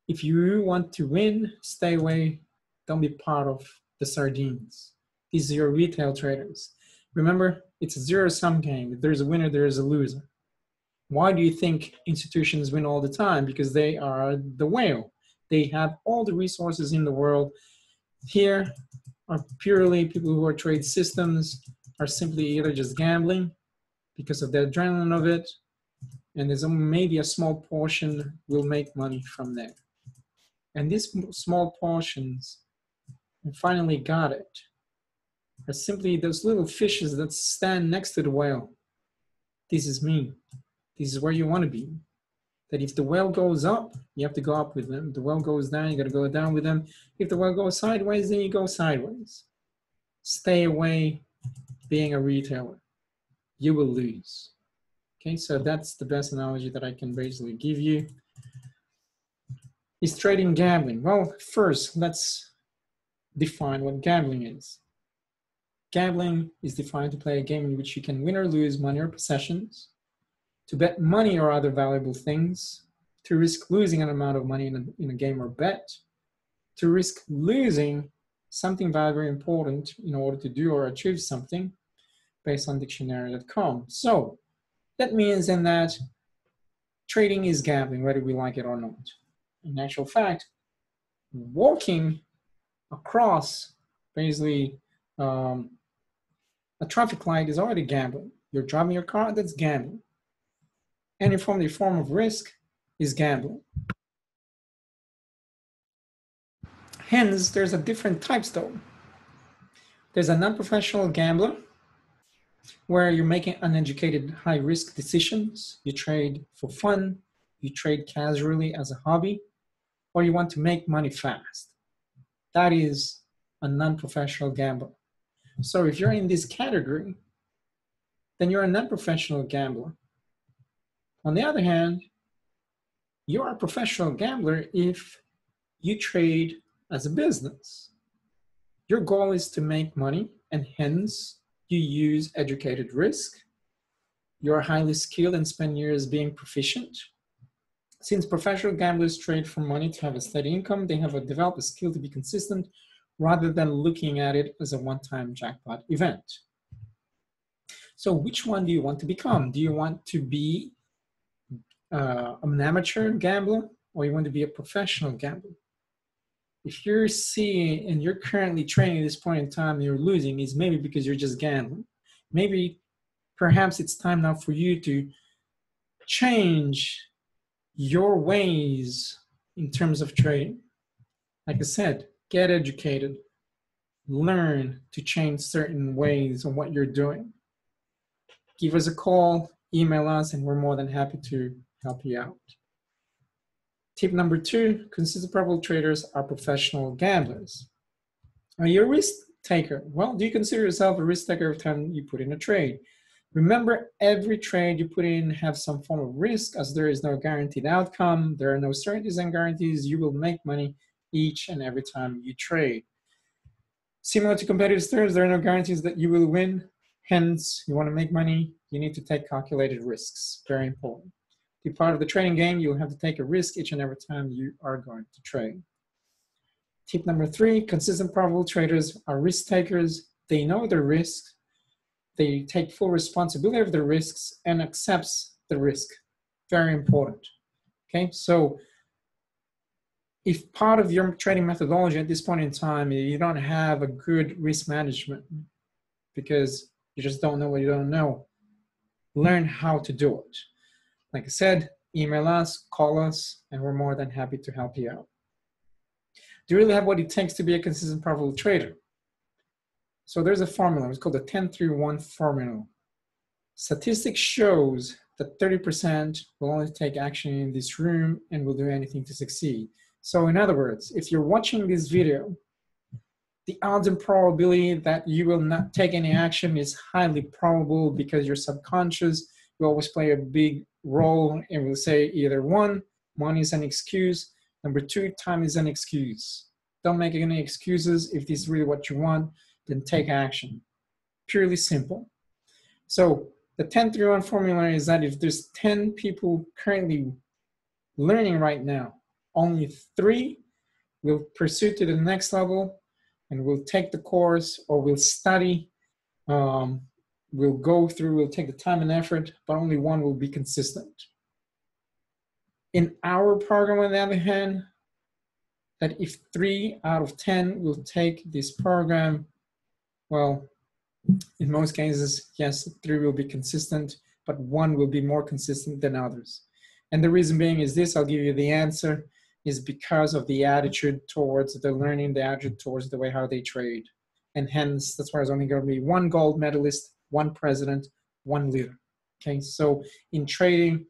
If you want to win, stay away. Don't be part of the sardines. These are your retail traders. Remember, it's a zero-sum game. If there's a winner, there is a loser. Why do you think institutions win all the time? Because they are the whale. They have all the resources in the world. Here are purely people who are trade systems, are simply either just gambling because of the adrenaline of it, and there's maybe a small portion will make money from there. And these small portions, and finally got it, are simply those little fishes that stand next to the whale. This is me. This is where you want to be. That if the whale goes up, you have to go up with them. If the whale goes down, you got to go down with them. If the whale goes sideways, then you go sideways. Stay away being a retailer. You will lose. Okay, so that's the best analogy that I can basically give you. Is trading gambling? Well, first, let's define what gambling is. Gambling is defined to play a game in which you can win or lose money or possessions, to bet money or other valuable things, to risk losing an amount of money in a game or bet, to risk losing something very important in order to do or achieve something based on dictionary.com. So that means then that trading is gambling, whether we like it or not. In actual fact, walking across basically a traffic light is already gambling. You're driving your car, that's gambling. Any form of risk is gambling. Hence, there's a different types though. There's a non-professional gambler where you're making uneducated high-risk decisions. You trade for fun, you trade casually as a hobby, or you want to make money fast. That is a non-professional gambler. So if you're in this category, then you're a non-professional gambler. On the other hand, you're a professional gambler if you trade as a business. Your goal is to make money, and hence you use educated risk. You're highly skilled and spend years being proficient. Since professional gamblers trade for money to have a steady income, they have developed a skill to be consistent rather than looking at it as a one-time jackpot event. So which one do you want to become? Do you want to be an amateur gambler, or you want to be a professional gambler? If you're seeing and you're currently trading at this point in time and you're losing, is maybe because you're just gambling. Maybe perhaps it's time now for you to change your ways in terms of trading. Like I said, get educated, learn to change certain ways on what you're doing. Give us a call, email us, and we're more than happy to help you out. Tip number 2, consistent profitable traders are professional gamblers. Are you a risk taker? Well, do you consider yourself a risk taker every time you put in a trade? Remember, every trade you put in have some form of risk, as there is no guaranteed outcome. There are no certainties and guarantees. You will make money each and every time you trade. Similar to competitive traders, there are no guarantees that you will win. Hence, you want to make money, you need to take calculated risks. Very important. To be part of the trading game, you'll have to take a risk each and every time you are going to trade. Tip number 3, consistent profitable traders are risk takers. They know their risks. They take full responsibility of their risks and accepts the risk. Very important. Okay, so if part of your trading methodology at this point in time, you don't have a good risk management because you just don't know what you don't know, learn how to do it. Like I said, email us, call us, and we're more than happy to help you out. Do you really have what it takes to be a consistent profitable trader? So there's a formula, it's called the 10-3-1 formula. Statistics shows that 30% will only take action in this room and will do anything to succeed. So in other words, if you're watching this video, the odds and probability that you will not take any action is highly probable because your subconscious will always play a big role and will say either 1, money is an excuse, number 2, time is an excuse. Don't make any excuses. If this is really what you want, then take action. Purely simple. So the 10-3-1 formula is that if there's 10 people currently learning right now, only 3 will pursue to the next level and will take the course or will study, will go through, will take the time and effort, but only 1 will be consistent. In our program, on the other hand, that if 3 out of 10 will take this program, well, in most cases, yes, 3 will be consistent, but 1 will be more consistent than others. And the reason being is this, I'll give you the answer, is because of the attitude towards the learning, the attitude towards the way how they trade. And hence, that's why there's only going to be 1 gold medalist, 1 president, 1 leader. Okay, so in trading,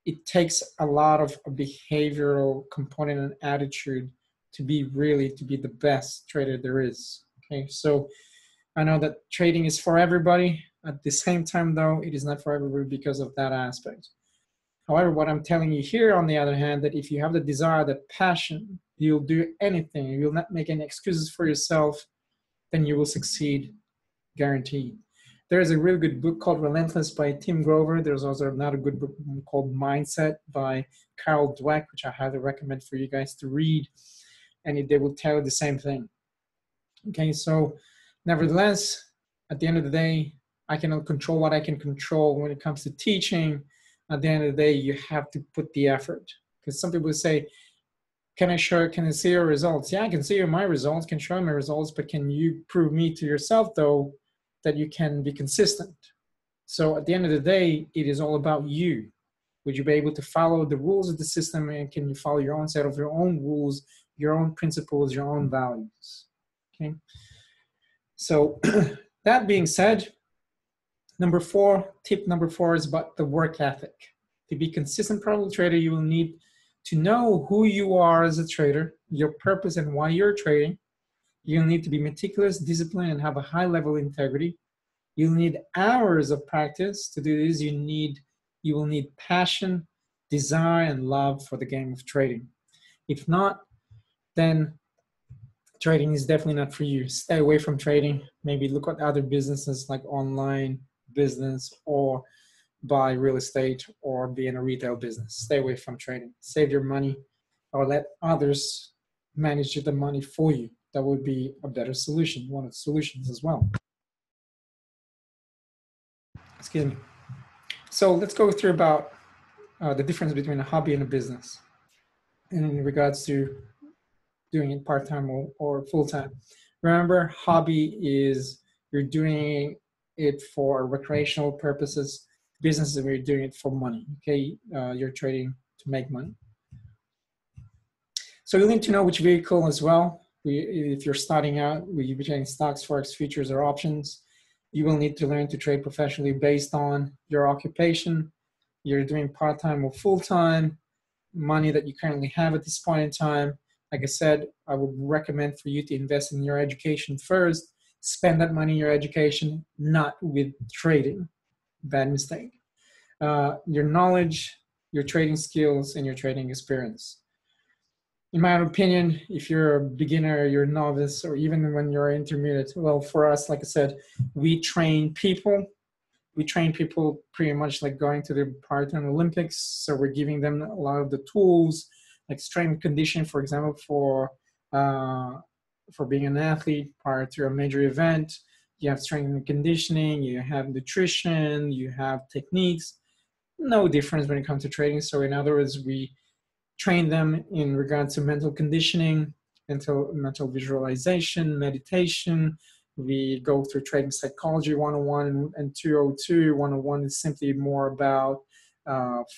it takes a lot of a behavioral component and attitude to be the best trader there is. Okay, so I know that trading is for everybody. At the same time, though, it is not for everybody because of that aspect. However, what I'm telling you here, on the other hand, that if you have the desire, the passion, you'll do anything. You will not make any excuses for yourself, then you will succeed, guaranteed. There's a really good book called Relentless by Tim Grover. There's also another good book called Mindset by Carol Dweck, which I highly recommend for you guys to read. and they will tell you the same thing. Okay, so nevertheless, at the end of the day, I cannot control what I can control when it comes to teaching. At the end of the day, you have to put the effort. Because some people say, can I see your results? Yeah, I can see my results, can show my results, but can you prove me to yourself, though, that you can be consistent? So at the end of the day, it is all about you. Would you be able to follow the rules of the system, and can you follow your own set of your own rules, your own principles, your own values? Okay. So that being said, tip number four is about the work ethic. To be a consistent profitable trader, you will need to know who you are as a trader, your purpose and why you're trading. You'll need to be meticulous, disciplined, and have a high level of integrity. You'll need hours of practice to do this. You will need passion, desire, and love for the game of trading. If not, then trading is definitely not for you. Stay away from trading. Maybe look at other businesses like online business, or buy real estate, or be in a retail business. Stay away from trading. Save your money, or let others manage the money for you. That would be a better solution, one of the solutions as well. Excuse me. So let's go through about the difference between a hobby and a business in regards to doing it part-time or full-time. Remember, hobby is you're doing it for recreational purposes. Business is where you're doing it for money. Okay, you're trading to make money. So you need to know which vehicle as well. If you're starting out, will you be trading stocks, forex, futures, or options? You will need to learn to trade professionally based on your occupation. You're doing part-time or full-time, money that you currently have at this point in time. Like I said, I would recommend for you to invest in your education first. Spend that money in your education, not with trading. Bad mistake. Your knowledge, your trading skills, and your trading experience. In my opinion, if you're a beginner, you're a novice, or even when you're intermediate, well, for us, like I said, we train people. We train people pretty much like going to the part-time Olympics. So we're giving them a lot of the tools, like strength and conditioning, for example, for being an athlete prior to a major event. You have strength and conditioning, you have nutrition, you have techniques. No difference when it comes to trading. So in other words, we train them in regards to mental conditioning, mental visualization, meditation. We go through trading psychology 101 and 202. 101 is simply more about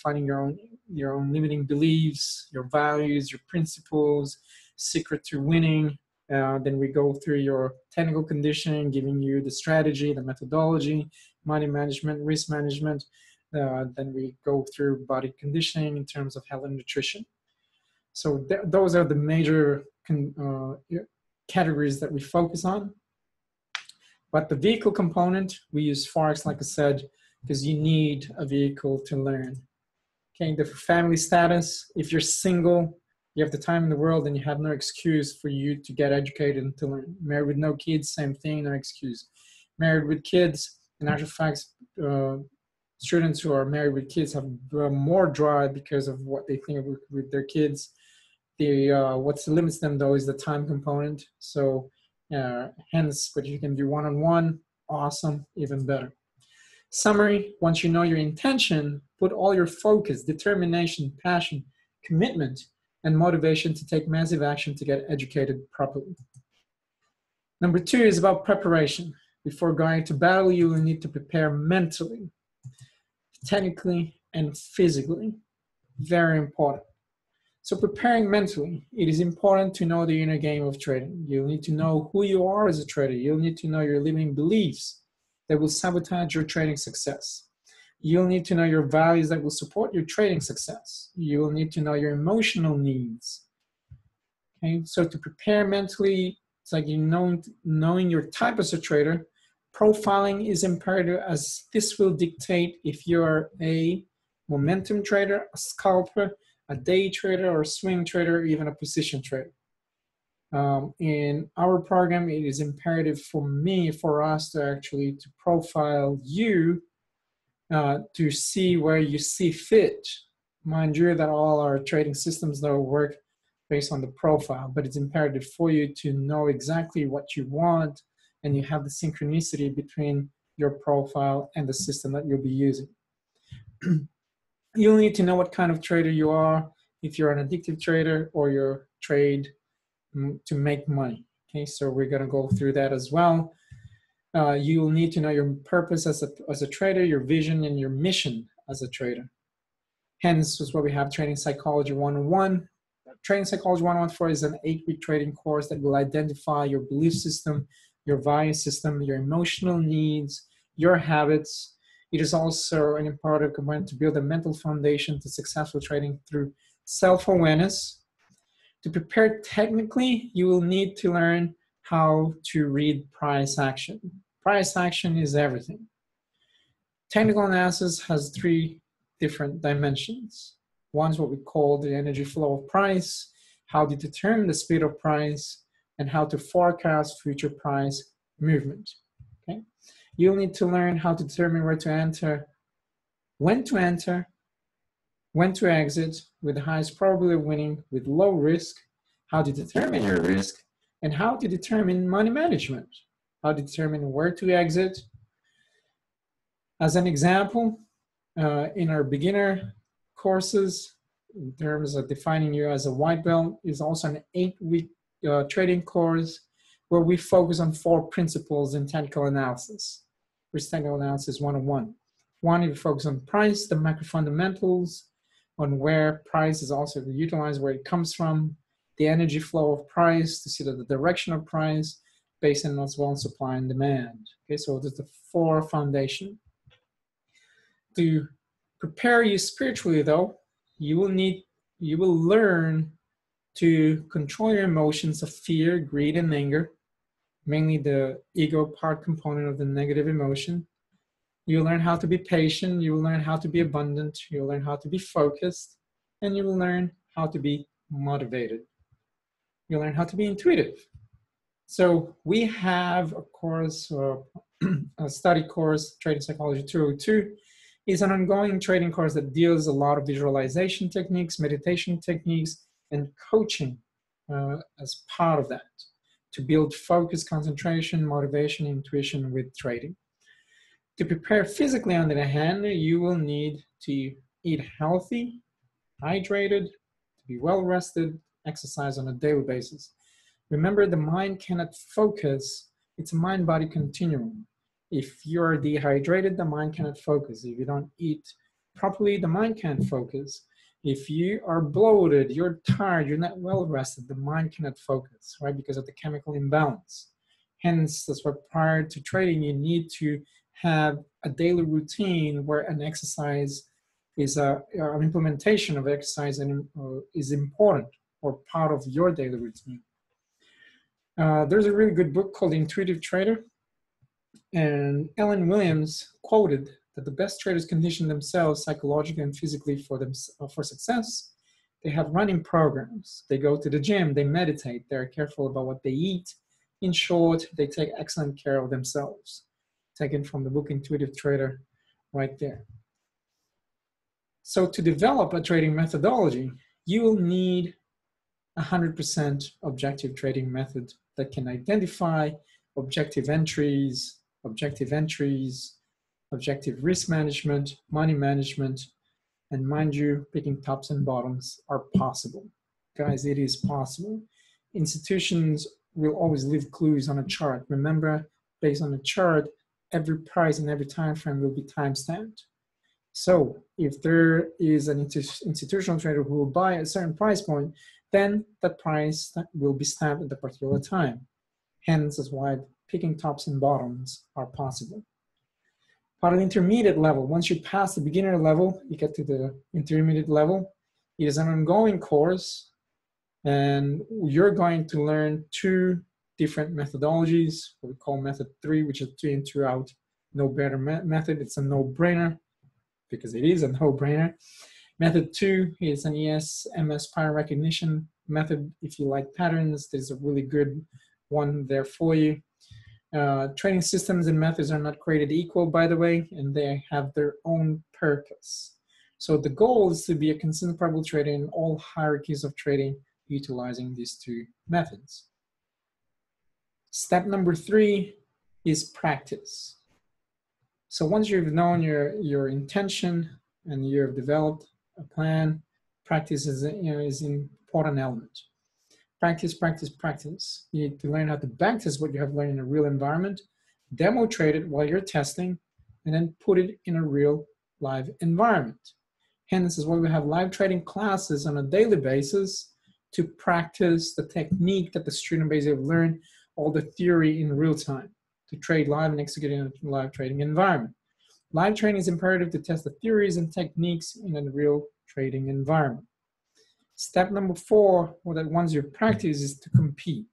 finding your own limiting beliefs, your values, your principles, secret to winning. Then we go through your technical conditioning, giving you the strategy, the methodology, money management, risk management. Then we go through body conditioning in terms of health and nutrition. So those are the major categories that we focus on. But the vehicle component, we use Forex, like I said, because you need a vehicle to learn. Okay, the family status, if you're single, you have the time in the world, and you have no excuse for you to get educated and to learn. Married with no kids, same thing, no excuse. Married with kids, in actual fact, students who are married with kids have more drive because of what they think with their kids. What limits them, though, is the time component. So hence, what you can do one-on-one, awesome, even better. Summary, once you know your intention, put all your focus, determination, passion, commitment, and motivation to take massive action to get educated properly. Number two is about preparation. Before going to battle, you will need to prepare mentally, technically, and physically. Very important. So preparing mentally, it is important to know the inner game of trading. You'll need to know who you are as a trader. You'll need to know your limiting beliefs that will sabotage your trading success. You'll need to know your values that will support your trading success. You will need to know your emotional needs. Okay, so to prepare mentally, it's like knowing your type as a trader. Profiling is imperative, as this will dictate if you're a momentum trader, a scalper, a day trader, or a swing trader, or even a position trader. In our program, it is imperative for us to profile you to see where you see fit. Mind you that all our trading systems though work based on the profile, but it's imperative for you to know exactly what you want, and you have the synchronicity between your profile and the system that you'll be using. You'll need to know what kind of trader you are, if you're an addictive trader or you're trade to make money. Okay, so we're going to go through that as well. You'll need to know your purpose as a trader, your vision, and your mission as a trader. Hence is what we have Trading Psychology 101. Trading Psychology 114 is an 8-week trading course that will identify your belief system, your value system, your emotional needs, your habits. It is also an important component to build a mental foundation to successful trading through self-awareness. To prepare technically, you will need to learn how to read price action. Price action is everything. Technical analysis has 3 different dimensions. One is what we call the energy flow of price, how to determine the speed of price, and how to forecast future price movement. Okay? You'll need to learn how to determine where to enter, when to exit with the highest probability of winning with low risk, how to determine your risk, and how to determine money management, how to determine where to exit. As an example, in our beginner courses, in terms of defining you as a white belt, is also an 8-week trading course where we focus on 4 principles in technical analysis. Which technical analysis 101. One, you focus on price, the macro fundamentals, on where price is also utilized, where it comes from, the energy flow of price to see the direction of price based on as well on supply and demand. Okay, so there's the 4 foundation. To prepare you spiritually though, you will learn to control your emotions of fear, greed, and anger, mainly the ego part component of the negative emotion. You'll learn how to be patient, you will learn how to be abundant, you'll learn how to be focused, and you will learn how to be motivated. You'll learn how to be intuitive. So we have a course, a study course, Trading Psychology 202, is an ongoing trading course that deals a lot of visualization techniques, meditation techniques, and coaching as part of that to build focus, concentration, motivation, intuition with trading. To prepare physically, on the other hand, you will need to eat healthy, hydrated, to be well rested, exercise on a daily basis. Remember, the mind cannot focus. It's a mind-body continuum. If you're dehydrated, the mind cannot focus. If you don't eat properly, the mind can't focus. If you are bloated, you're tired, you're not well rested, the mind cannot focus, right? Because of the chemical imbalance. Hence, that's why prior to trading, you need to have a daily routine where an exercise is an implementation of exercise and is important or part of your daily routine. There's a really good book called The Intuitive Trader, and Ellen Williams quoted that the best traders condition themselves psychologically and physically for success. They have running programs. They go to the gym. They meditate. They're careful about what they eat. In short, they take excellent care of themselves. Taken from the book Intuitive Trader right there. So to develop a trading methodology, you will need 100% objective trading method that can identify objective entries, objective risk management, money management, and mind you, picking tops and bottoms are possible. Guys, it is possible. Institutions will always leave clues on a chart. Remember, based on a chart, every price and every time frame will be time-stamped. So if there is an institutional trader who will buy at a certain price point, then that price will be stamped at a particular time. Hence, that's why picking tops and bottoms are possible. Part of the intermediate level, once you pass the beginner level, you get to the intermediate level. It is an ongoing course, and you're going to learn 2 different methodologies, what we call method 3, which is 2 in, 2 out, no better method. It's a no-brainer because it is a no-brainer. Method 2 is an ES-MS pattern recognition method. If you like patterns, there's a really good one there for you. Trading systems and methods are not created equal, by the way, and they have their own purpose. So the goal is to be a consistent probable trader in all hierarchies of trading utilizing these two methods. Step number 3 is practice. So once you've known your intention and you've developed a plan, practice is an important element. Practice, practice, practice. You need to learn how to backtest what you have learned in a real environment, demonstrate it while you're testing, and then put it in a real live environment. Hence, this is why we have live trading classes on a daily basis to practice the technique that the student basically have learned, all the theory in real time, to trade live and execute in a live trading environment. Live trading is imperative to test the theories and techniques in a real trading environment. Step number 4, or that once you practice, is to compete,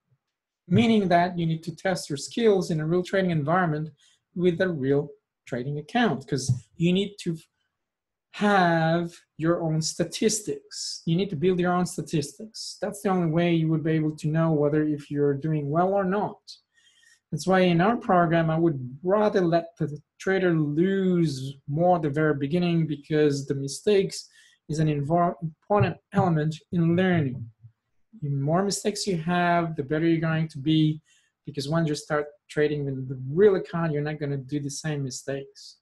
meaning that you need to test your skills in a real trading environment with a real trading account, because you need to have your own statistics. You need to build your own statistics. That's the only way you would be able to know whether if you're doing well or not. That's why in our program, I would rather let the trader lose more at the very beginning, because the mistakes is an important element in learning. The more mistakes you have, the better you're going to be, because once you start trading with the real account, you're not going to do the same mistakes.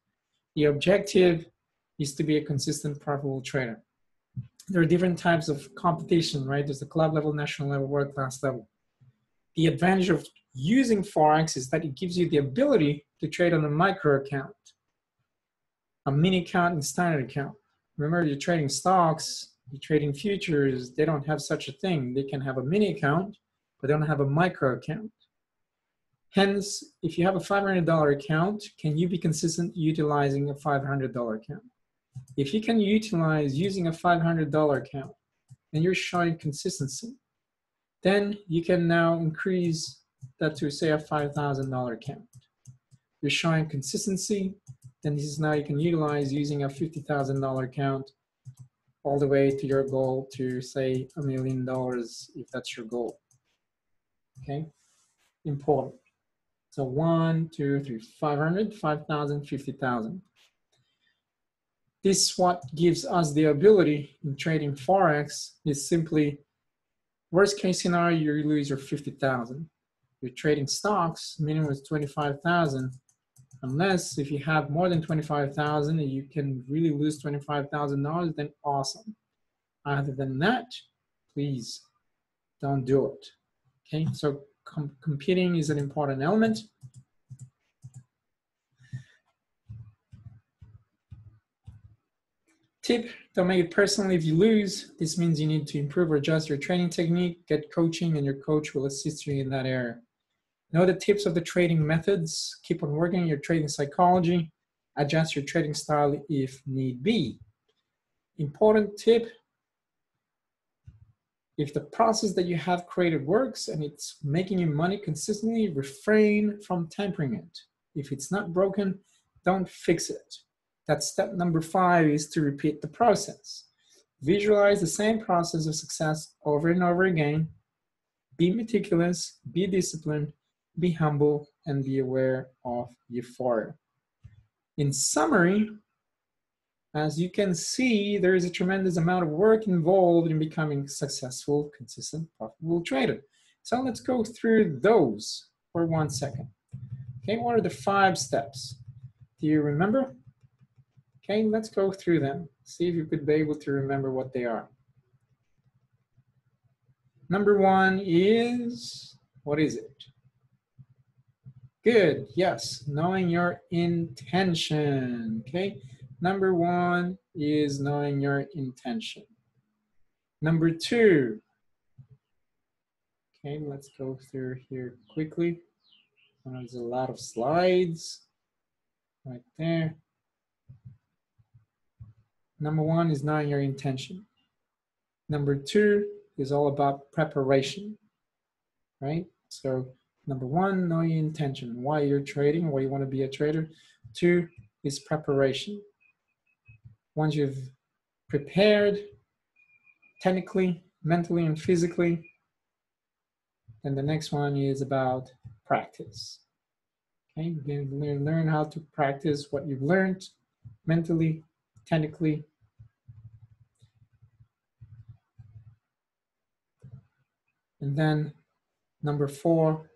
The objective is to be a consistent, profitable trader. There are different types of competition, right? There's the club level, national level, world-class level. The advantage of using Forex is that it gives you the ability to trade on a micro account, a mini account, and standard account. Remember, you're trading stocks, you're trading futures, they don't have such a thing. They can have a mini account, but they don't have a micro account. Hence, if you have a $500 account, can you be consistent utilizing a $500 account? If you can utilize using a $500 account and you're showing consistency, then you can now increase that to, say, a $5,000 account. You're showing consistency, then this is now you can utilize using a $50,000 account all the way to your goal to, say, $1 million if that's your goal. Okay, important. So 1, 2, 3, 500, 5,000, 50,000. This what gives us the ability in trading Forex is simply, worst case scenario, you lose your 50,000. You're trading stocks, minimum is 25,000. Unless if you have more than 25,000 and you can really lose $25,000, then awesome. Other than that, please don't do it. Okay, so competing is an important element. Tip, don't make it personal if you lose. This means you need to improve or adjust your trading technique, get coaching, and your coach will assist you in that area. Know the tips of the trading methods, keep on working on your trading psychology, adjust your trading style if need be. Important tip, if the process that you have created works and it's making you money consistently, refrain from tampering it. If it's not broken, don't fix it. That's step number 5, is to repeat the process. Visualize the same process of success over and over again. Be meticulous, be disciplined, be humble, and be aware of euphoria. In summary, as you can see, there is a tremendous amount of work involved in becoming a successful, consistent, profitable trader. So let's go through those for 1 second. Okay, what are the 5 steps? Do you remember? Okay, let's go through them. See if you could be able to remember what they are. Number 1 is, what is it? Good, yes, knowing your intention, okay? Number 1 is knowing your intention. Number 2, okay, let's go through here quickly. There's a lot of slides right there. Number 1 is knowing your intention. Number 2 is all about preparation, right? So number 1, know your intention, why you're trading, why you want to be a trader. 2 is preparation. Once you've prepared technically, mentally, and physically, then the next one is about practice. Okay, you're going to learn how to practice what you've learned mentally, technically. And then number 4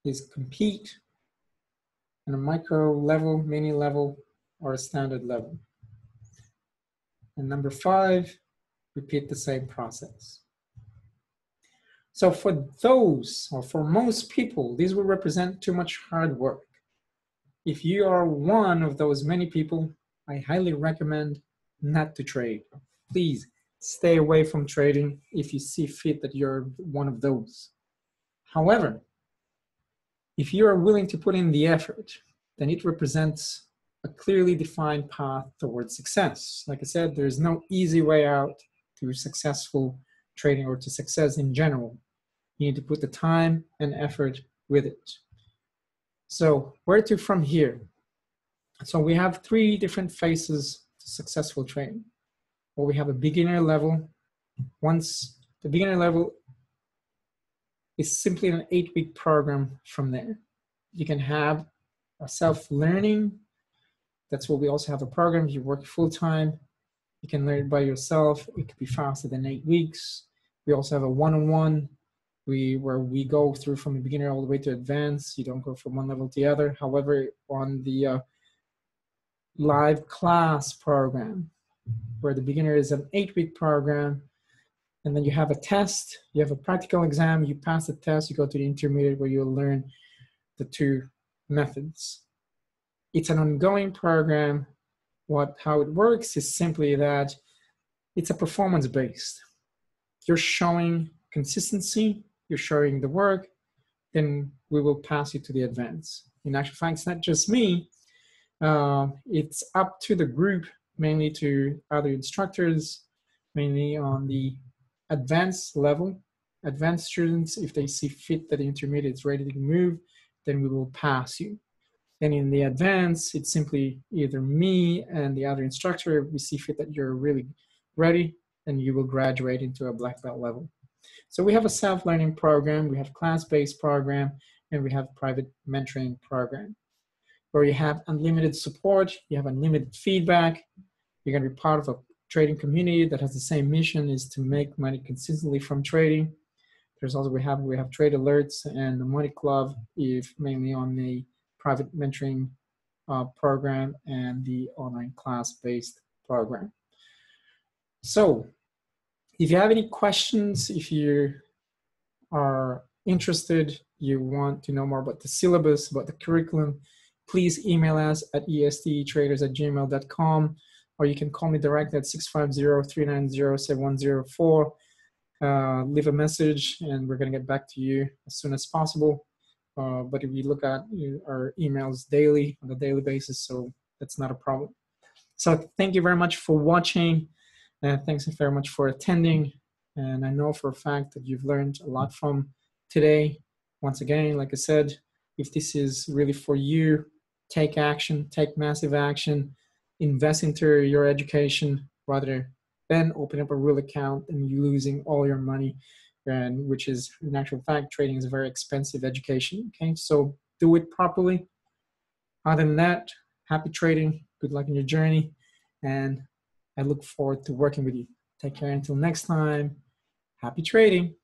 is compete on a micro level, mini level, or a standard level. And number 5, repeat the same process. So for those, or for most people, these will represent too much hard work. If you are one of those many people, I highly recommend not to trade. Please stay away from trading if you see fit that you're one of those. However, if you are willing to put in the effort, then it represents a clearly defined path towards success. Like I said, there's no easy way out to successful trading or to success in general. You need to put the time and effort with it. So where to from here? So we have 3 different phases to successful trading. Well, we have a beginner level. Once the beginner level is simply an 8-week program from there. You can have a self-learning. That's what we also have a program. You work full-time. You can learn it by yourself. It could be faster than 8 weeks. We also have a one-on-one where we go through from the beginner all the way to advanced. You don't go from one level to the other. However, on the live class program, where the beginner is an 8-week program, and then you have a test, you have a practical exam, you pass the test, you go to the intermediate where you'll learn the 2 methods. It's an ongoing program. How it works is simply that it's a performance-based. You're showing consistency, you're showing the work, then we will pass you to the advanced. In actual fact, it's not just me. It's up to the group, mainly to other instructors, mainly on the advanced level. Advanced students, if they see fit that the intermediate is ready to move, then we will pass you. Then in the advanced, it's simply either me and the other instructor. If we see fit that you're really ready, then you will graduate into a black belt level. So we have a self-learning program, we have class-based program, and we have private mentoring program, where you have unlimited support, you have unlimited feedback. You're going to be part of a trading community that has the same mission, is to make money consistently from trading. There's also, we have trade alerts and the money club, if mainly on the private mentoring program and the online class-based program. So if you have any questions, if you are interested, you want to know more about the syllabus, about the curriculum, please email us at estetraders@gmail.com, or you can call me directly at 650-390-7104. Leave a message and we're going to get back to you as soon as possible. But if you look at our emails daily, on a daily basis, so that's not a problem. So thank you very much for watching, and thanks very much for attending. And I know for a fact that you've learned a lot from today. Once again, like I said, if this is really for you, take action, take massive action, invest into your education rather than open up a real account and you losing all your money, and which is, in actual fact, trading is a very expensive education. Okay, so do it properly. Other than that, happy trading, good luck in your journey, and I look forward to working with you. Take care until next time. Happy trading.